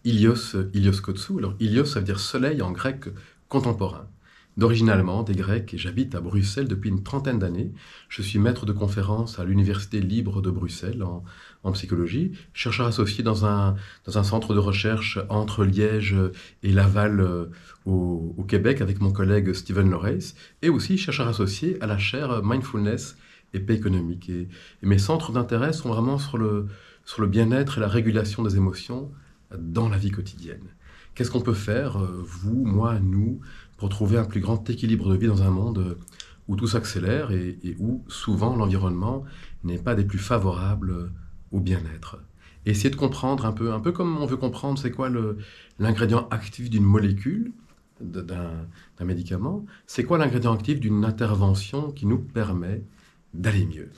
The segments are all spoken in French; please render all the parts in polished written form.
Ilios Kotsou. Alors, Ilios, ça veut dire soleil en grec contemporain. D'origine allemande et grecque, et j'habite à Bruxelles depuis une trentaine d'années. Je suis maître de conférence à l'Université libre de Bruxelles en psychologie, chercheur associé dans un centre de recherche entre Liège et Laval au Québec avec mon collègue Steven Loreis, et aussi chercheur associé à la chaire Mindfulness et paix économique. Et mes centres d'intérêt sont vraiment sur le bien-être et la régulation des émotions dans la vie quotidienne. Qu'est-ce qu'on peut faire, vous, moi, nous, pour trouver un plus grand équilibre de vie dans un monde où tout s'accélère et où souvent l'environnement n'est pas des plus favorables au bien-être. Et essayer de comprendre un peu comme on veut comprendre c'est quoi l'ingrédient actif d'une molécule, d'un médicament, c'est quoi l'ingrédient actif d'une intervention qui nous permet d'aller mieux.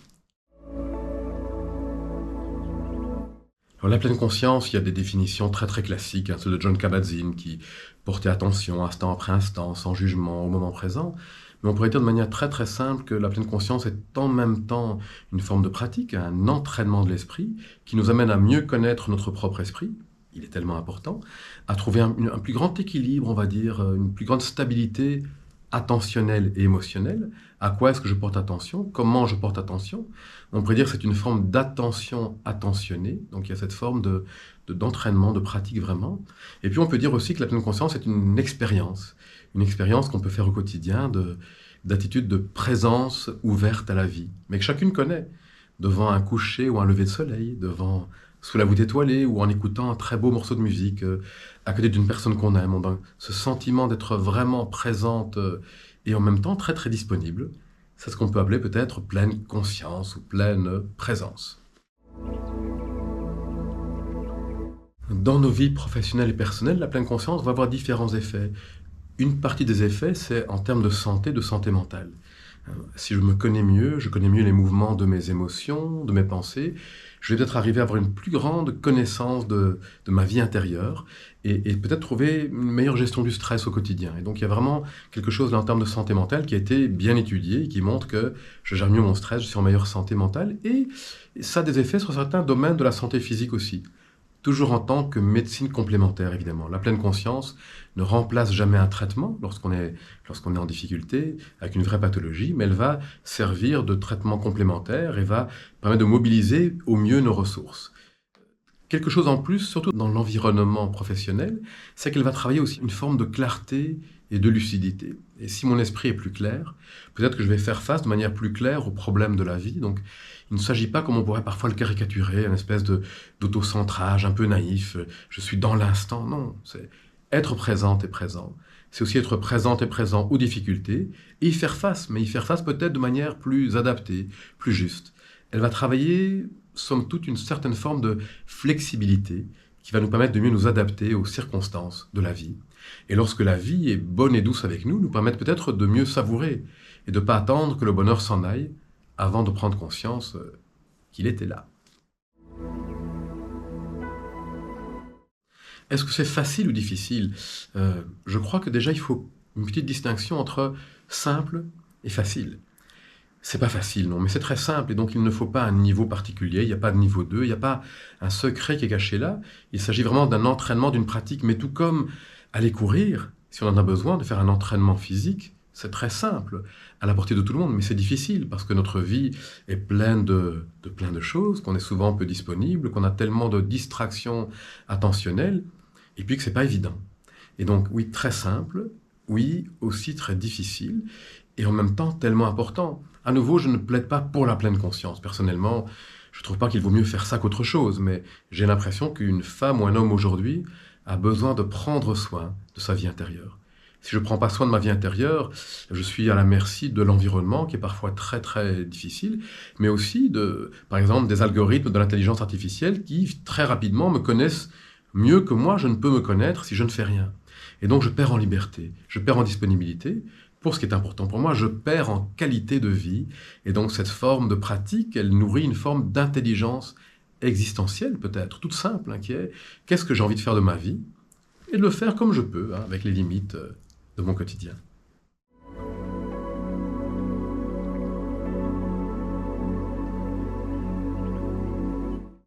Alors, la pleine conscience, il y a des définitions très très classiques, ceux de John Kabat-Zinn qui portait attention instant après instant, sans jugement, au moment présent. Mais on pourrait dire de manière très très simple que la pleine conscience est en même temps une forme de pratique, un entraînement de l'esprit qui nous amène à mieux connaître notre propre esprit. Il est tellement important, à trouver un plus grand équilibre, on va dire, une plus grande stabilité attentionnelle et émotionnelle. À quoi est-ce que je porte attention? Comment je porte attention? On pourrait dire que c'est une forme d'attention attentionnée, donc il y a cette forme d'entraînement, de pratique vraiment. Et puis on peut dire aussi que la pleine conscience est une expérience qu'on peut faire au quotidien, d'attitude de présence ouverte à la vie, mais que chacune connaît, devant un coucher ou un lever de soleil, sous la voûte étoilée ou en écoutant un très beau morceau de musique à côté d'une personne qu'on aime. Ce sentiment d'être vraiment présente et en même temps très très disponible, c'est ce qu'on peut appeler peut-être pleine conscience ou pleine présence. Dans nos vies professionnelles et personnelles, la pleine conscience va avoir différents effets. Une partie des effets, c'est en termes de santé mentale. Si je me connais mieux, je connais mieux les mouvements de mes émotions, de mes pensées, je vais peut-être arriver à avoir une plus grande connaissance de ma vie intérieure et peut-être trouver une meilleure gestion du stress au quotidien. Et donc il y a vraiment quelque chose là, en termes de santé mentale qui a été bien étudié et qui montre que je gère mieux mon stress, je suis en meilleure santé mentale et ça a des effets sur certains domaines de la santé physique aussi. Toujours en tant que médecine complémentaire, évidemment. La pleine conscience ne remplace jamais un traitement lorsqu'on est en difficulté avec une vraie pathologie, mais elle va servir de traitement complémentaire et va permettre de mobiliser au mieux nos ressources. Quelque chose en plus, surtout dans l'environnement professionnel, c'est qu'elle va travailler aussi une forme de clarté et de lucidité. Et si mon esprit est plus clair, peut-être que je vais faire face de manière plus claire aux problèmes de la vie. Donc, il ne s'agit pas, comme on pourrait parfois le caricaturer, une espèce d'autocentrage un peu naïf. Je suis dans l'instant. Non, c'est être présente et présent. C'est aussi être présente et présent aux difficultés et y faire face, mais y faire face peut-être de manière plus adaptée, plus juste. Elle va travailler, somme toute, une certaine forme de flexibilité qui va nous permettre de mieux nous adapter aux circonstances de la vie. Et lorsque la vie est bonne et douce avec nous permettre peut-être de mieux savourer et de ne pas attendre que le bonheur s'en aille avant de prendre conscience qu'il était là. Est-ce que c'est facile ou difficile? Je crois que déjà il faut une petite distinction entre simple et facile. C'est pas facile, non, mais c'est très simple et donc il ne faut pas un niveau particulier, il n'y a pas de niveau 2, il n'y a pas un secret qui est caché là. Il s'agit vraiment d'un entraînement, d'une pratique, mais tout comme aller courir, si on en a besoin de faire un entraînement physique, c'est très simple, à la portée de tout le monde, mais c'est difficile parce que notre vie est pleine de plein de choses, qu'on est souvent peu disponible, qu'on a tellement de distractions attentionnelles, et puis que c'est pas évident. Et donc oui, très simple, oui, aussi très difficile, et en même temps tellement important. À nouveau, je ne plaide pas pour la pleine conscience. Personnellement, je ne trouve pas qu'il vaut mieux faire ça qu'autre chose, mais j'ai l'impression qu'une femme ou un homme aujourd'hui a besoin de prendre soin de sa vie intérieure. Si je ne prends pas soin de ma vie intérieure, je suis à la merci de l'environnement qui est parfois très très difficile, mais aussi par exemple, des algorithmes de l'intelligence artificielle qui très rapidement me connaissent mieux que moi, je ne peux me connaître si je ne fais rien. Et donc je perds en liberté, je perds en disponibilité. Pour ce qui est important pour moi, je perds en qualité de vie. Et donc cette forme de pratique, elle nourrit une forme d'intelligence existentielle peut-être, toute simple, qui est qu'est-ce que j'ai envie de faire de ma vie? Et de le faire comme je peux, avec les limites de mon quotidien.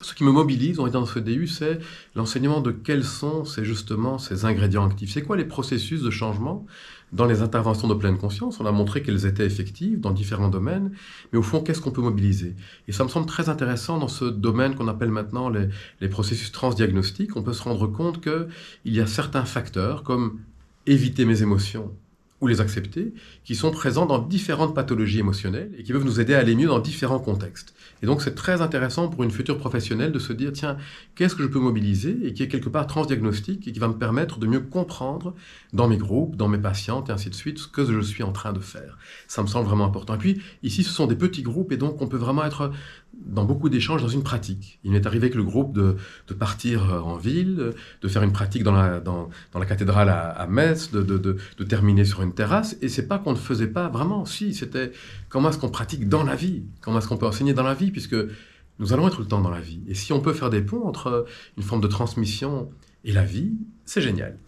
Ce qui me mobilise, on est dans ce DU, c'est l'enseignement de quels sont justement ces ingrédients actifs. C'est quoi les processus de changement dans les interventions de pleine conscience? On a montré qu'elles étaient effectives dans différents domaines, mais au fond, qu'est-ce qu'on peut mobiliser? Et ça me semble très intéressant dans ce domaine qu'on appelle maintenant les processus transdiagnostiques. On peut se rendre compte qu'il y a certains facteurs, comme éviter mes émotions ou les accepter, qui sont présents dans différentes pathologies émotionnelles et qui peuvent nous aider à aller mieux dans différents contextes. Et donc c'est très intéressant pour une future professionnelle de se dire, tiens, qu'est-ce que je peux mobiliser et qui est quelque part transdiagnostique et qui va me permettre de mieux comprendre dans mes groupes, dans mes patientes et ainsi de suite, ce que je suis en train de faire. Ça me semble vraiment important. Et puis ici, ce sont des petits groupes et donc on peut vraiment être dans beaucoup d'échanges dans une pratique. Il m'est arrivé avec le groupe de partir en ville, de faire une pratique dans la cathédrale à Metz, de terminer sur une terrasse. Et c'est pas qu'on ne faisait pas vraiment, si, c'était comment est-ce qu'on pratique dans la vie, comment est-ce qu'on peut enseigner dans la vie, puisque nous allons être tout le temps dans la vie. Et si on peut faire des ponts entre une forme de transmission et la vie, c'est génial.